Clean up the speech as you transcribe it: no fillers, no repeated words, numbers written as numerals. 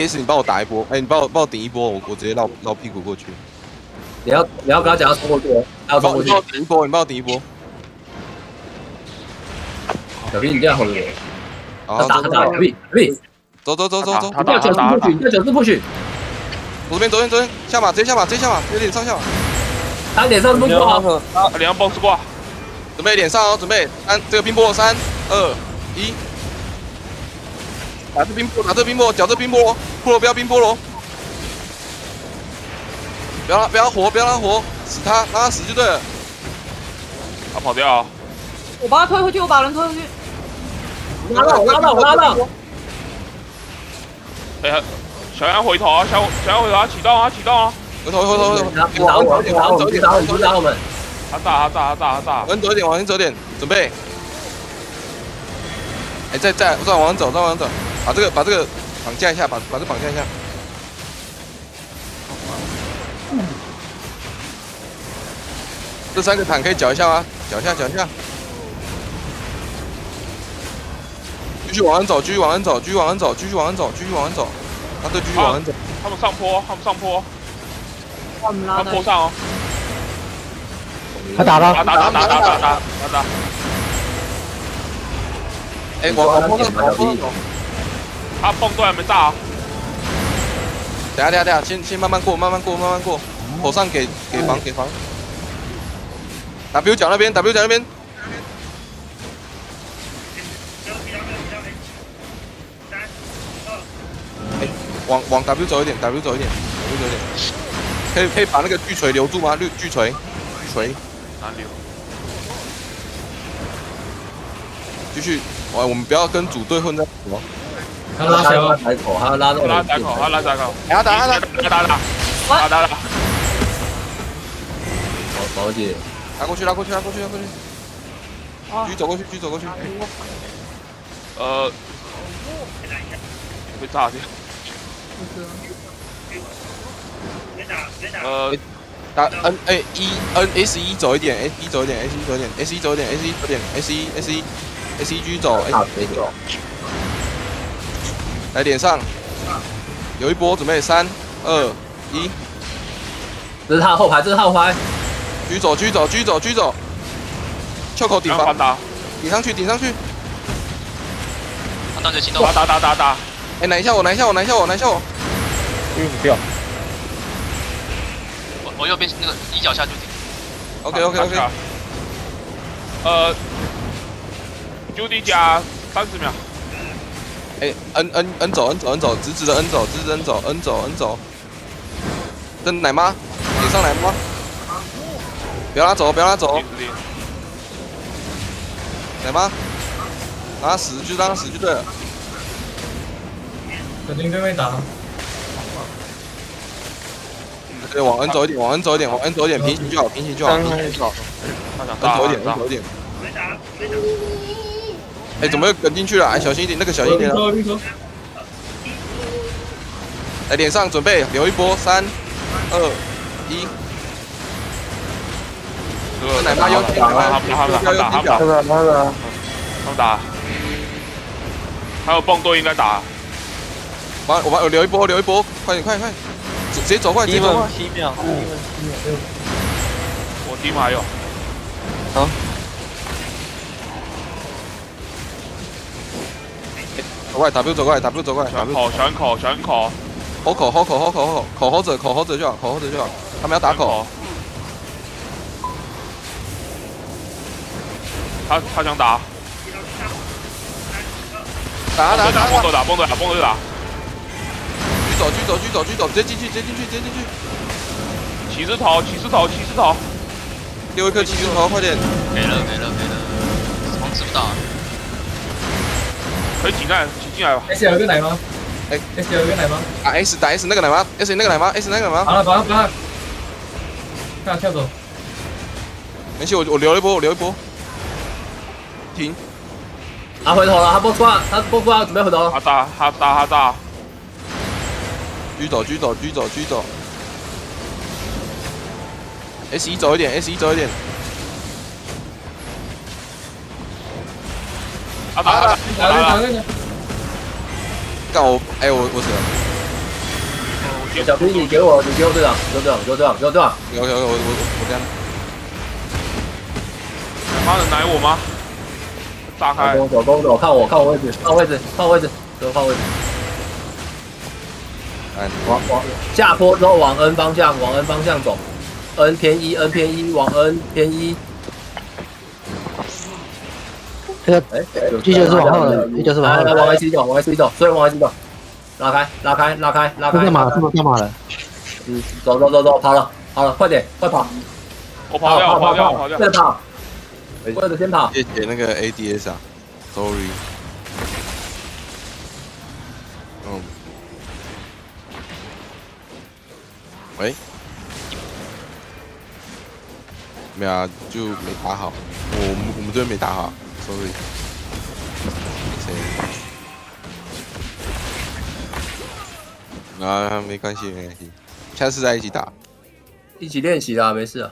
S 你帮我打一波，你帮我顶一波，我直接绕屁股过去。你要跟他讲要冲过去，要冲过去。你帮我顶一波，你帮我顶一波。小 B 你这样好了。好，打小 B， 走，你要90度 push， 你要90度 push。左边，下马，直接下马，有点上下马。他脸上不挂，脸上爆丝挂，准备脸上哦，准备这个冰波，3、2、1，打这冰波，搅这冰波，菠萝不要冰菠萝，不要让他活，死他，让他死就对了。他跑掉，我把他推回去，我把人推回去。拉到。哎，小杨回头啊，小杨回头啊，启动啊，回头，打我们。他炸，往前走点，准备。再往前走，把这个绑架一下，把这绑架一下。这3个坦可以搅一下吗？搅一下。继续往前走。啊，对，继续往前走。他们上坡，我们拉的。他坡上哦。他打。打。往坡上走。他蹦都还没炸。等下，先慢慢过。口上给防。W 角那边。往 W 走一点。可以把那个巨锤留住吗？巨锤。哪里？继续，我们不要跟主队混在一起哦。他拉窄口，他拉窄口。打。打。宝姐，拉过去。继续走过去。被炸掉。打 S1 走一点 ，S1 走一点 ，S1 走。来脸上，有一波，准备3、2、1。这是他的后排。狙走，袖口顶防，顶上去。他当着行动。打。拿一下我。不要。我右边那个一脚下就顶。OK。Judy 加30秒。N 走，直的 N 走。跟奶妈，脸上奶妈，不要拉走。奶妈，让他死就对了。肯定对面打。对，往 N 走一点，平行就好。N 走一点。怎么又跟进去了？小心一点，那个小心一点。来，脸上准备留一波，3、2、1。奶妈有顶，他们打。还有蹦队应该打。我留一波，快点，直接走过来。7秒。我低马还有。好。走过来 W 走过来。小人口。口吼者就好。他们要打口。他想打。打。蹦队打。狙走，直接进去。骑士头。丢一颗骑士头，快点。没了，王吃不到。可以挤进来吧。 S 有一个奶吗？S 有一个奶吗？打 S 那个奶妈 ，S 那个奶妈。好了，把他，看他跳走。没事，我留一波。停。他回头了，他不挂，准备回头。他打。狙走。S1 走一点。打。干我，我死了。小兵，你给我队长，给我队长。有，我这样。妈的奶我吗？炸开！走，看我位置，给我看位置。往下坡之后往 N 方向走 ，N 偏一往 N 偏一。这个第9是往后的，第9是往后的。往 S 走，所以往 S 走，拉开。干嘛了？走，跑了，快点，快跑！我跑掉，快点跑！或者先跑。谢谢那个 ADS 啊 ，sorry。喂，没有啊，就没打好，我们这边没打好 ，sorry。啊，没关系，下次再一起打。一起练习啦，没事啊。